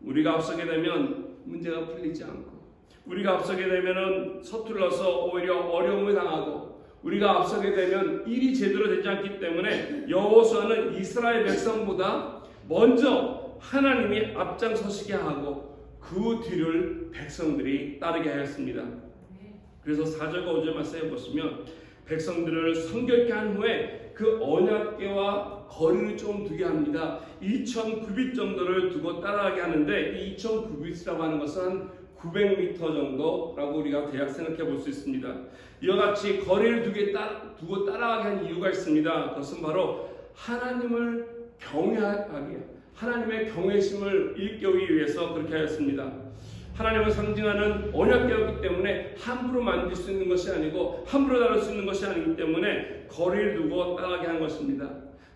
S1: 우리가 앞서게 되면 문제가 풀리지 않고 우리가 앞서게 되면 서툴러서 오히려 어려움을 당하고 우리가 앞서게 되면 일이 제대로 되지 않기 때문에 여호수아는 이스라엘 백성보다 먼저 하나님이 앞장서시게 하고 그 뒤를 백성들이 따르게 하였습니다. 그래서 4절과 5절 말씀해 보시면 백성들을 성결케 한 후에 그 언약궤와 거리를 좀 두게 합니다. 2,000규빗 정도를 두고 따라가게 하는데 이 2,000규빗이라고 하는 것은 한 900m 정도라고 우리가 대략 생각해 볼 수 있습니다. 이와 같이 거리를 두고 따라가게 한 이유가 있습니다. 그것은 바로 하나님을 경외하기, 하나님의 경외심을 일깨우기 위해서 그렇게 하였습니다. 하나님을 상징하는 언약궤였기 때문에 함부로 만질 수 있는 것이 아니고 함부로 다룰 수 있는 것이 아니기 때문에 거리를 두고 따라가게 한 것입니다.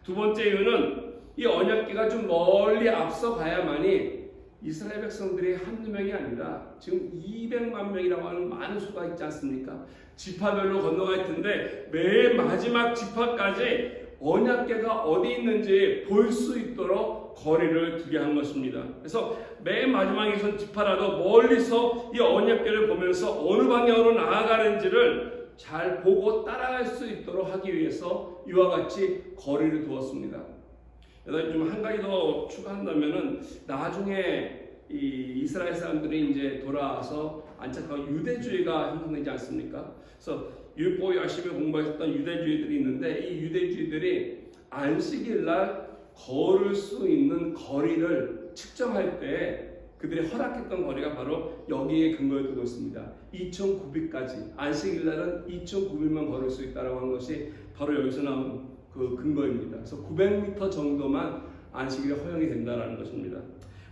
S1: 두 번째 이유는 이 언약궤가 좀 멀리 앞서 가야만이 이스라엘 백성들이 한두 명이 아니라 지금 200만 명이라고 하는 많은 수가 있지 않습니까? 지파별로 건너갈 텐데 맨 마지막 지파까지 언약궤가 어디 있는지 볼 수 있도록 거리를 두게 한 것입니다. 그래서 맨 마지막에선 지파라도 멀리서 이 언약궤를 보면서 어느 방향으로 나아가는지를 잘 보고 따라갈 수 있도록 하기 위해서 이와 같이 거리를 두었습니다. 좀 한 가지 더 추가한다면은 나중에 이 이스라엘 사람들이 이제 돌아와서 안착하고 유대주의가 형성되지 않습니까? 그래서 율법 열심히 공부했던 유대주의들이 있는데 이 유대주의들이 안식일날 걸을 수 있는 거리를 측정할 때 그들이 허락했던 거리가 바로 여기에 근거를 두고 있습니다. 2,000규빗까지 안식일날은 2,000규빗만 걸을 수 있다라고 한 것이 바로 여기서 나온 그 근거입니다. 그래서 900m 정도만 안식일에 허용이 된다라는 것입니다.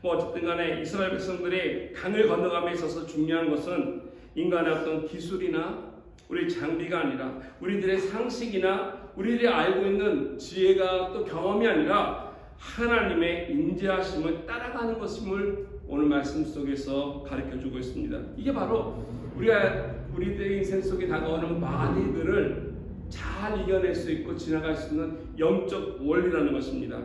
S1: 어쨌든 간에 이스라엘 백성들이 강을 건너감에 있어서 중요한 것은 인간의 어떤 기술이나 우리 장비가 아니라 우리들의 상식이나 우리들이 알고 있는 지혜가 또 경험이 아니라 하나님의 인자하심을 따라가는 것임을 오늘 말씀 속에서 가르쳐주고 있습니다. 이게 바로 우리들의 인생 속에 다가오는 마디들을 잘 이겨낼 수 있고 지나갈 수 있는 영적 원리라는 것입니다.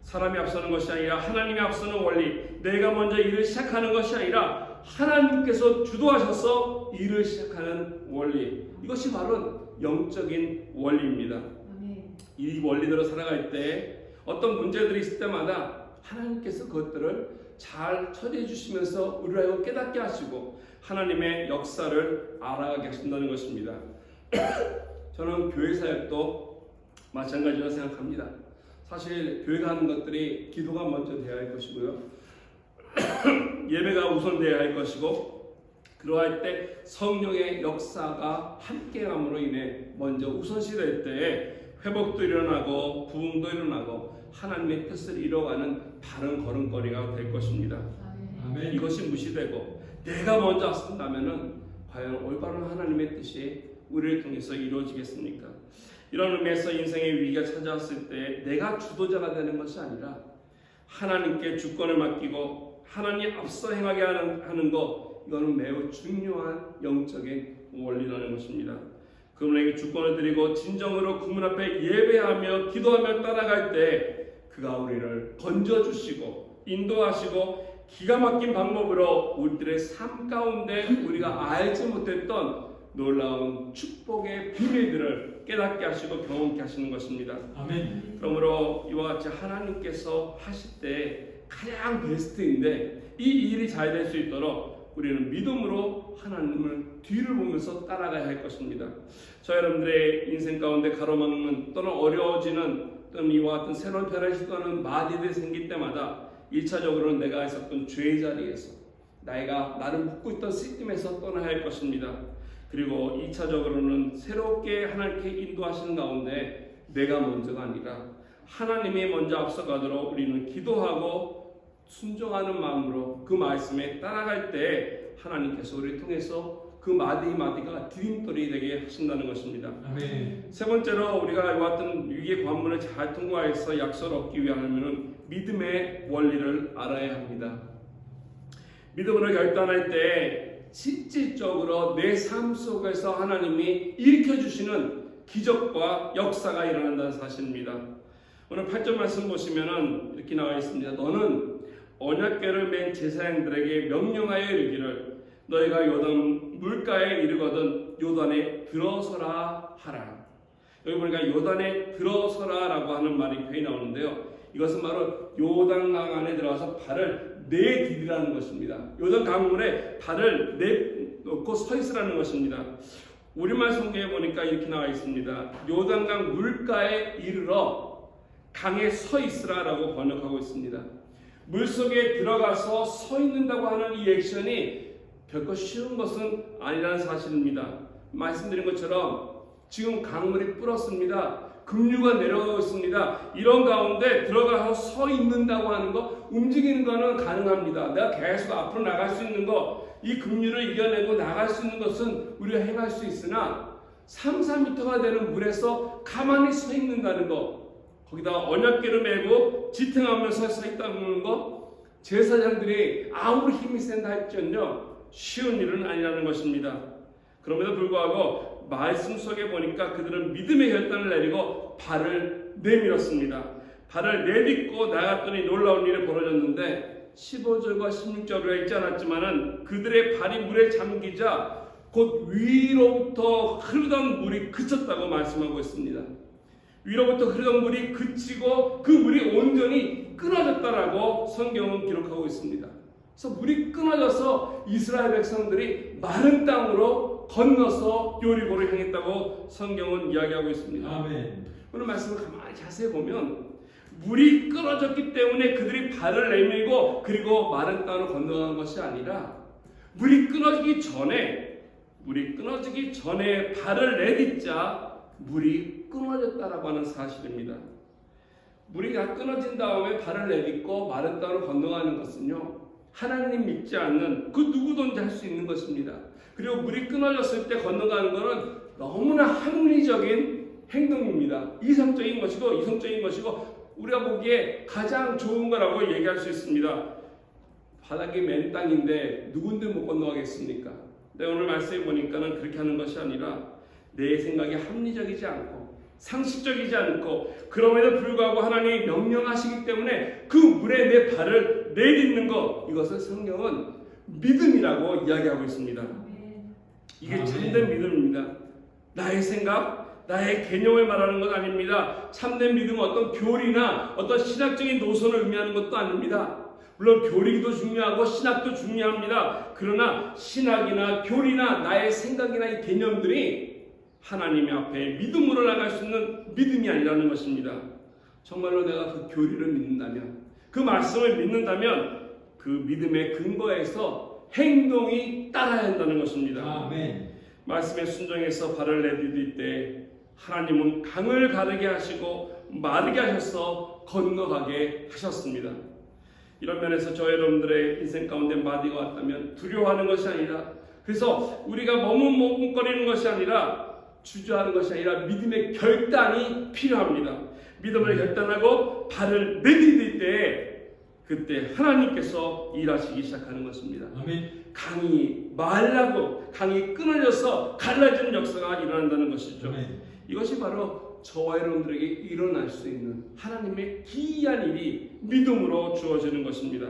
S1: 사람이 앞서는 것이 아니라 하나님이 앞서는 원리, 내가 먼저 일을 시작하는 것이 아니라 하나님께서 주도하셔서 일을 시작하는 원리, 이것이 바로 영적인 원리입니다. 이 원리대로 살아갈 때 어떤 문제들이 있을 때마다 하나님께서 그것들을 잘 처리해 주시면서 우리를 알고 깨닫게 하시고 하나님의 역사를 알아가게 하신다는 것입니다. 저는 교회 사역도 마찬가지로 생각합니다. 사실 교회가 하는 것들이 기도가 먼저 되어야 할 것이고요. 예배가 우선되어야 할 것이고, 그러할 때 성령의 역사가 함께함으로 인해 먼저 우선시될 때에 회복도 일어나고 부흥도 일어나고 하나님의 뜻을 이뤄가는 바른 걸음걸이가 될 것입니다. 아멘. 이것이 무시되고 내가 먼저 쓴다면은 과연 올바른 하나님의 뜻이 우리를 통해서 이루어지겠습니까? 이런 의미에서 인생의 위기가 찾아왔을 때 내가 주도자가 되는 것이 아니라 하나님께 주권을 맡기고 하나님 앞서 행하게 하는 것, 이거는 매우 중요한 영적인 원리라는 것입니다. 그분에게 주권을 드리고 진정으로 그분 앞에 예배하며 기도하며 따라갈 때 그가 우리를 건져주시고 인도하시고 기가 막힌 방법으로 우리들의 삶 가운데 우리가 알지 못했던 놀라운 축복의 비밀들을 깨닫게 하시고 경험케 하시는 것입니다. 아멘. 그러므로 이와 같이 하나님께서 하실 때 가장 베스트인데 이 일이 잘 될 수 있도록 우리는 믿음으로 하나님을 뒤를 보면서 따라가야 할 것입니다. 저 여러분들의 인생 가운데 가로막는 또는 어려워지는 또는 이와 같은 새로운 변화를 시도하는 마디들이 생길 때마다 1차적으로는 내가 있었던 죄의 자리에서 내가 나를 묶고 있던 시스템에서 떠나야 할 것입니다. 그리고 2차적으로는 새롭게 하나님께 인도하시는 가운데 내가 먼저가 아니라 하나님이 먼저 앞서가도록 우리는 기도하고 순종하는 마음으로 그 말씀에 따라갈 때 하나님께서 우리를 통해서 그 마디마디가 디딤돌이 되게 하신다는 것입니다. 아멘. 세 번째로 우리가 이와 같은 위기의 관문을 잘 통과해서 약속을 얻기 위하면 믿음의 원리를 알아야 합니다. 믿음으로 결단할 때 실질적으로 내 삶 속에서 하나님이 일으켜주시는 기적과 역사가 일어난다는 사실입니다. 오늘 8절 말씀 보시면은 이렇게 나와 있습니다. 너는 언약궤를 맨 제사장들에게 명령하여 이르기를 너희가 요단 물가에 이르거든 요단에 들어서라 하라. 여기 보니까 요단에 들어서라 라고 하는 말이 표현이 나오는데요. 이것은 바로 요단강 안에 들어가서 발을 내디디라는 것입니다. 요단 강물에 발을 내놓고 서 있으라는 것입니다. 우리말 성경에 보니까 이렇게 나와 있습니다. 요단강 물가에 이르러 강에 서 있으라 라고 번역하고 있습니다. 물속에 들어가서 서 있는다고 하는 이 액션이 결코 쉬운 것은 아니라는 사실입니다. 말씀드린 것처럼 지금 강물이 불었습니다. 급류가 내려가고 있습니다. 이런 가운데 들어가서 서 있는다고 하는 거, 움직이는 거는 가능합니다. 내가 계속 앞으로 나갈 수 있는 거, 이 급류를 이겨내고 나갈 수 있는 것은 우리가 행할 수 있으나 3, 4m가 되는 물에서 가만히 서 있는다는 거, 거기다가 언약궤를 메고 지탱하면서 서 있다는 거, 제사장들이 아무리 힘이 센다 할지언정 쉬운 일은 아니라는 것입니다. 그럼에도 불구하고 말씀 속에 보니까 그들은 믿음의 결단을 내리고 발을 내밀었습니다. 발을 내딛고 나갔더니 놀라운 일이 벌어졌는데 15절과 16절에 있지 않았지만은 그들의 발이 물에 잠기자 곧 위로부터 흐르던 물이 그쳤다고 말씀하고 있습니다. 위로부터 흐르던 물이 그치고 그 물이 온전히 끊어졌다라고 성경은 기록하고 있습니다. 그래서 물이 끊어져서 이스라엘 백성들이 마른 땅으로 건너서 요리고를 향했다고 성경은 이야기하고 있습니다. 아멘. 오늘 말씀을 가만히 자세히 보면 물이 끊어졌기 때문에 그들이 발을 내밀고 그리고 마른 땅으로 건너가는 것이 아니라 물이 끊어지기 전에 발을 내딛자 물이 끊어졌다라고 하는 사실입니다. 물이 다 끊어진 다음에 발을 내딛고 마른 땅으로 건너가는 것은요, 하나님 믿지 않는 그 누구든지 할 수 있는 것입니다. 그리고 물이 끊어졌을 때 건너가는 것은 너무나 합리적인 행동입니다. 이성적인 것이고 우리가 보기에 가장 좋은 거라고 얘기할 수 있습니다. 바닥이 맨 땅인데 누군데 못 건너가겠습니까? 근데 오늘 말씀해 보니까는 그렇게 하는 것이 아니라 내 생각이 합리적이지 않고 상식적이지 않고 그럼에도 불구하고 하나님이 명령하시기 때문에 그 물에 내 발을 내딛는 것, 이것을 성경은 믿음이라고 이야기하고 있습니다. 이게 참된 믿음입니다. 나의 생각, 나의 개념을 말하는 것 아닙니다. 참된 믿음은 어떤 교리나 어떤 신학적인 노선을 의미하는 것도 아닙니다. 물론 교리도 중요하고 신학도 중요합니다. 그러나 신학이나 교리나 나의 생각이나 이 개념들이 하나님 앞에 믿음으로 나갈 수 있는 믿음이 아니라는 것입니다. 정말로 내가 그 교리를 믿는다면, 그 말씀을 믿는다면 그 믿음의 근거에서 행동이 따라야 한다는 것입니다.
S2: 아멘.
S1: 말씀에 순종해서 발을 내디딜 때 하나님은 강을 가르게 하시고 마르게 하셔서 건너가게 하셨습니다. 이런 면에서 저 여러분들의 인생 가운데 마디가 왔다면 두려워하는 것이 아니라, 그래서 우리가 머뭇머뭇거리는 것이 아니라, 주저하는 것이 아니라 믿음의 결단이 필요합니다. 믿음을 결단하고 발을 내디딜 때 그때 하나님께서 일하시기 시작하는 것입니다.
S2: 아멘.
S1: 강이 말라고 강이 끊어져서 갈라지는 역사가 일어난다는 것이죠.
S2: 아멘.
S1: 이것이 바로 저와 여러분들에게 일어날 수 있는 하나님의 기이한 일이 믿음으로 주어지는 것입니다.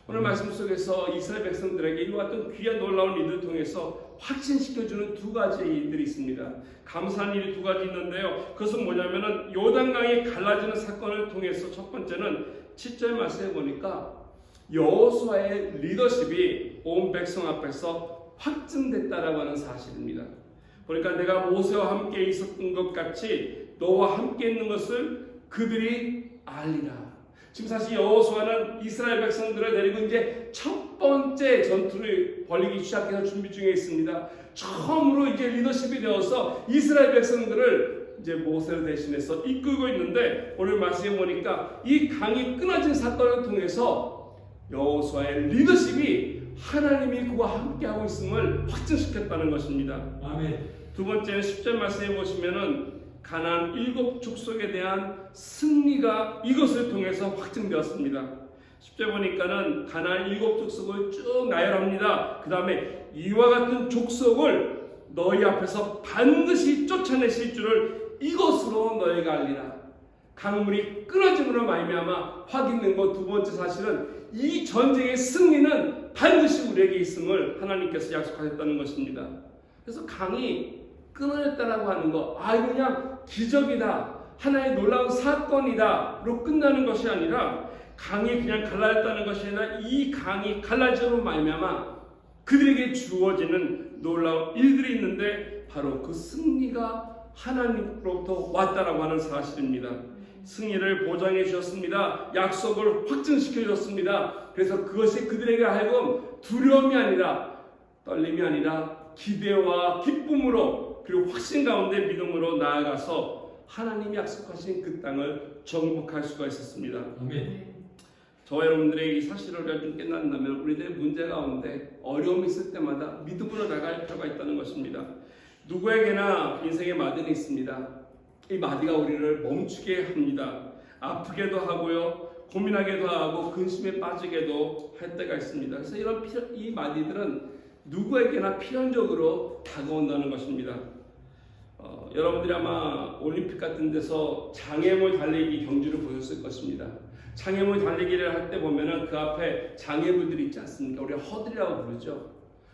S1: 오늘 말씀 속에서 이스라엘 백성들에게 이와 같은 귀한 놀라운 일을 통해서 확신시켜주는 두 가지 일들이 있습니다. 감사한 일이 두 가지 있는데요. 그것은 뭐냐면은 요단강이 갈라지는 사건을 통해서 첫 번째는 7절 말씀에 보니까 여호수아의 리더십이 온 백성 앞에서 확증됐다라고 하는 사실입니다. 그러니까 내가 모세와 함께 있었던 것 같이 너와 함께 있는 것을 그들이 알리라. 지금 사실 여호수아는 이스라엘 백성들을 데리고 이제 첫 번째 전투를 벌이기 시작해서 준비 중에 있습니다. 처음으로 이제 리더십이 되어서 이스라엘 백성들을 이제 모세를 대신해서 이끌고 있는데, 오늘 말씀해 보니까 이 강이 끊어진 사건을 통해서 여호수아의 리더십이 하나님이 그와 함께하고 있음을 확증시켰다는 것입니다.
S2: 아멘.
S1: 두 번째는 10절 말씀해 보시면은 가나안 7 족속에 대한 승리가 이것을 통해서 확증되었습니다. 10절 보니까는 가나안 7 족속을 쭉 나열합니다. 그 다음에 이와 같은 족속을 너희 앞에서 반드시 쫓아내실 줄을 이것으로 너희가 알리라. 강물이 끊어짐으로 말미암아 확인된 것 두 번째 사실은 이 전쟁의 승리는 반드시 우리에게 있음을 하나님께서 약속하셨다는 것입니다. 그래서 강이 끊어졌다라고 하는 거, 그냥 기적이다, 하나의 놀라운 사건이다로 끝나는 것이 아니라, 강이 그냥 갈라졌다는 것이 아니라 이 강이 갈라짐으로 말미암아 그들에게 주어지는 놀라운 일들이 있는데, 바로 그 승리가 하나님으로부터 왔다라고 하는 사실입니다. 승리를 보장해 주셨습니다. 약속을 확증시켜 주셨습니다. 그래서 그것이 그들에게 하여금 두려움이 아니라, 떨림이 아니라 기대와 기쁨으로, 그리고 확신 가운데 믿음으로 나아가서 하나님이 약속하신 그 땅을 정복할 수가 있었습니다.
S2: 아멘.
S1: 저와 여러분들의 이 사실을 좀 깨닫는다면 우리들의 문제 가운데 어려움이 있을 때마다 믿음으로 나갈 필요가 있다는 것입니다. 누구에게나 인생의 마디는 있습니다. 이 마디가 우리를 멈추게 합니다. 아프게도 하고요, 고민하게도 하고 근심에 빠지게도 할 때가 있습니다. 그래서 이 마디들은 누구에게나 필연적으로 다가온다는 것입니다. 여러분들이 아마 올림픽 같은 데서 장애물 달리기 경주를 보셨을 것입니다. 장애물 달리기를 할 때 보면은 그 앞에 장애물들이 있지 않습니까? 우리가 허들이라고 부르죠.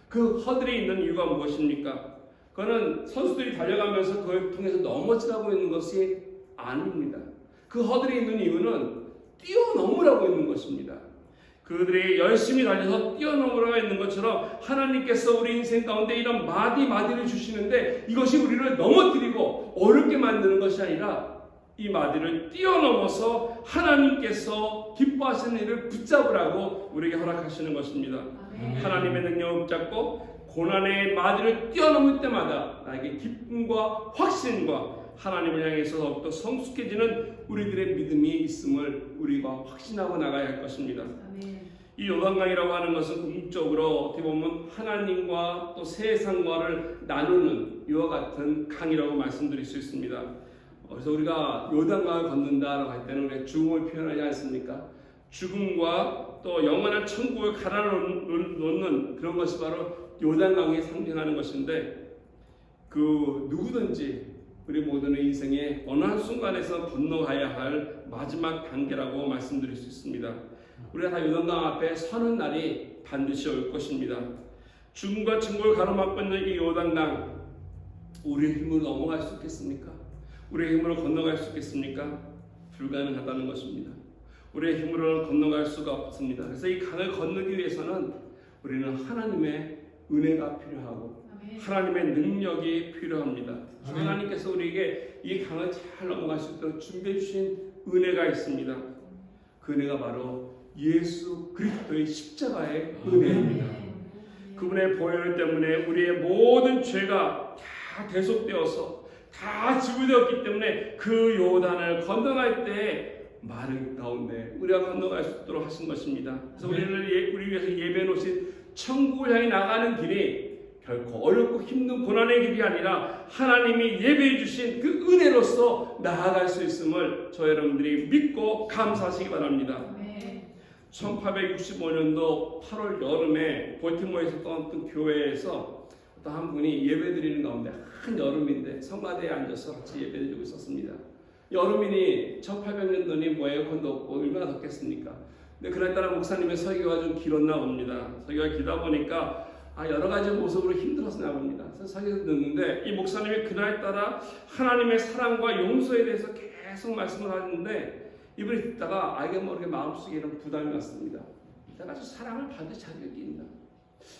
S1: 그 허들이 있는 이유가 무엇입니까? 그거는 선수들이 달려가면서 그걸 통해서 넘어지라고 있는 것이 아닙니다. 그 허들이 있는 이유는 뛰어넘으라고 있는 것입니다. 그들이 열심히 달려서 뛰어넘으라고 있는 것처럼 하나님께서 우리 인생 가운데 이런 마디를 주시는데, 이것이 우리를 넘어뜨리고 어렵게 만드는 것이 아니라 이 마디를 뛰어넘어서 하나님께서 기뻐하시는 일을 붙잡으라고 우리에게 허락하시는 것입니다. 아멘. 하나님의 능력을 붙잡고 고난의 마디를 뛰어넘을 때마다 나에게 기쁨과 확신과 하나님을 향해서 더욱더 성숙해지는 우리들의 믿음이 있음을 우리가 확신하고 나가야 할 것입니다. 아멘. 이 요단강이라고 하는 것은 궁극적으로 어떻게 보면 하나님과 또 세상과를 나누는 이와 같은 강이라고 말씀드릴 수 있습니다. 그래서 우리가 요단강을 걷는다라고 할 때는 우리가 죽음을 표현하지 않습니까? 죽음과 또 영원한 천국을 갈아놓는 그런 것이 바로 요단강이 상징하는 것인데, 그 누구든지 우리 모두는 인생의 어느 한 순간에서 건너가야 할 마지막 단계라고 말씀드릴 수 있습니다. 우리가 다 요단강 앞에 서는 날이 반드시 올 것입니다. 죽음과 천국을 가로막고 있는 이 요단강, 우리의 힘으로 넘어갈 수 있겠습니까? 우리의 힘으로 건너갈 수 있겠습니까? 불가능하다는 것입니다. 우리의 힘으로는 건너갈 수가 없습니다. 그래서 이 강을 건너기 위해서는 우리는 하나님의 은혜가 필요하고 하나님의 능력이 필요합니다. 하나님께서 우리에게 이 강을 잘 넘어갈 수 있도록 준비해 주신 은혜가 있습니다. 그 은혜가 바로 예수 그리스도의 십자가의 은혜입니다. 그분의 보혈 때문에 우리의 모든 죄가 다 대속되어서 다 지불되었기 때문에 그 요단을 건너갈 때 마른 가운데 우리가 건너갈 수 있도록 하신 것입니다. 그래서 우리 위해서 예배해 놓으신 천국을 향해 나가는 길이 결코 어렵고 힘든 고난의 길이 아니라 하나님이 예배해 주신 그 은혜로서 나아갈 수 있음을 저 여러분들이 믿고 감사하시기 바랍니다. 1865년도 8월 여름에 볼티모어에 있었던 어떤 교회에서 어떤 한 분이 예배드리는 가운데 한 여름인데 성가대에 앉아서 같이 예배드리고 있었습니다. 여름이니 1800년도니 뭐 에어컨도 없고 얼마나 덥겠습니까? 근데 그날따라 목사님의 설교가 좀 길었나 봅니다. 설교가 길다 보니까 여러 가지 모습으로 힘들었나 봅니다. 그래서 설교를 듣는데 이 목사님이 그날따라 하나님의 사랑과 용서에 대해서 계속 말씀을 하는데 이분이 듣다가 알게 모르게 마음속에 이런 부담이 왔습니다. 내가 저 사랑을 받을 자격이 있나?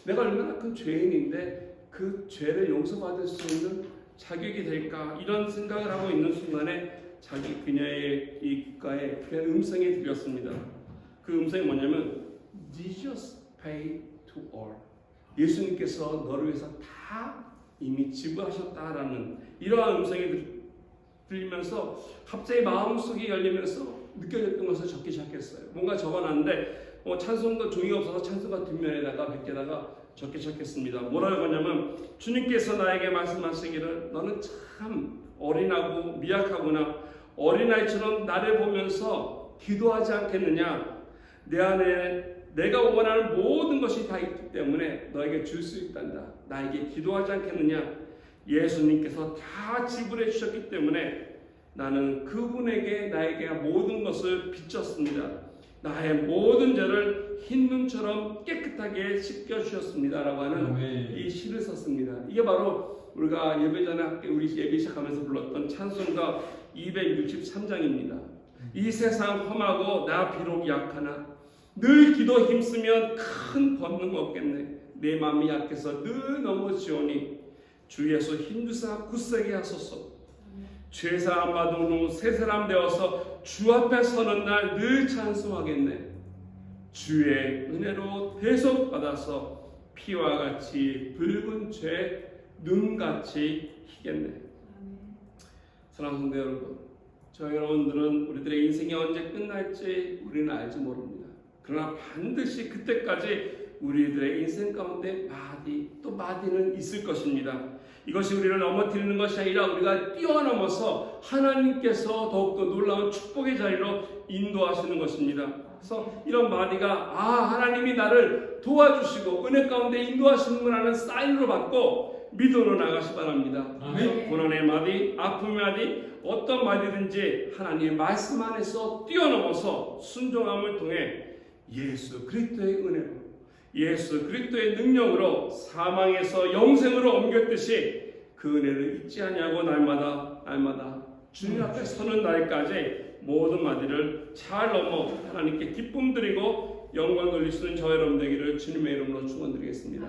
S1: 내가 얼마나 큰 죄인인데 그 죄를 용서받을 수 있는 자격이 될까? 이런 생각을 하고 있는 순간에 자기 그녀의 입가에 그냥 음성이 들렸습니다. 그 음성이 뭐냐면 Jesus paid to all. 예수님께서 너를 위해서 다 이미 지불하셨다라는 이러한 음성이 들리면서 갑자기 마음속이 열리면서 느껴졌던 것을 적기 시작했어요. 뭔가 적어놨는데 찬송가 종이가 없어서 찬송가 뒷면에다가 밖에다가 적기 시작했습니다. 뭐라고 하냐면 주님께서 나에게 말씀하시기를 너는 참 어린하고 미약하구나. 어린아이처럼 나를 보면서 기도하지 않겠느냐. 내 안에 내가 원하는 모든 것이 다 있기 때문에 너에게 줄 수 있단다. 나에게 기도하지 않겠느냐. 예수님께서 다 지불해 주셨기 때문에 나는 그분에게 나에게 모든 것을 비쳤습니다. 나의 모든 죄를 흰 눈처럼 깨끗하게 씻겨주셨습니다 라고 하는 이 시를 썼습니다. 이게 바로 우리가 예배 전에 함께 우리 예배 시작하면서 불렀던 찬송가 263장입니다. 이 세상 험하고 나 비록 약하나 늘 기도 힘쓰면 큰 권능 없겠네. 내 마음이 약해서 늘 넘어지오니 주 예수 힘주사 굳세게 하소서. 죄사함 받은 후 새 사람 되어서 주 앞에 서는 날 늘 찬송하겠네. 주의 은혜로 대속받아서 피와 같이 붉은 죄 눈같이 희겠네. 사랑하는 성도 여러분, 저 여러분들은 우리들의 인생이 언제 끝날지 우리는 알지 모릅니다. 그러나 반드시 그때까지 우리들의 인생 가운데 마디는 있을 것입니다. 이것이 우리를 넘어뜨리는 것이 아니라 우리가 뛰어넘어서 하나님께서 더욱더 놀라운 축복의 자리로 인도하시는 것입니다. 그래서 이런 마디가 하나님이 나를 도와주시고 은혜 가운데 인도하시는구나는 사인으로 받고 믿음으로 나가시 바랍니다. 고난의 마디, 아픔의 마디, 어떤 마디든지 하나님의 말씀 안에서 뛰어넘어서 순종함을 통해 예수 그리스도의 은혜로 예수 그리스도의 능력으로 사망에서 영생으로 옮겼듯이 그 은혜를 잊지 아니하고 날마다 주님 앞에 서는 날까지 모든 마디를 잘 넘어 하나님께 기쁨 드리고 영광 돌릴 수 있는 저 여러분 되기를 주님의 이름으로 축원드리겠습니다.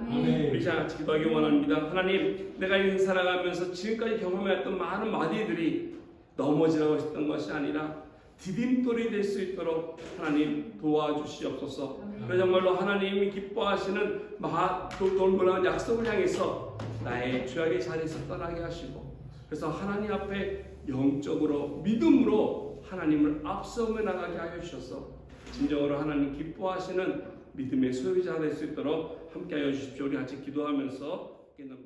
S1: 우리 같이 기도하기 원합니다. 하나님, 내가 인생 살아가면서 지금까지 경험했던 많은 마디들이 넘어지라고 했던 것이 아니라 디딤돌이 될 수 있도록 하나님 도와주시옵소서. 그래서 정말로 하나님이 기뻐하시는 놀라운 약속을 향해서 나의 죄악의 자리에서 떠나게 하시고, 그래서 하나님 앞에 영적으로 믿음으로 하나님을 앞서며 나가게 하여 주셔서 진정으로 하나님 기뻐하시는 믿음의 소유자 될 수 있도록 함께 하여 주십시오. 우리 같이 기도하면서 깨닫는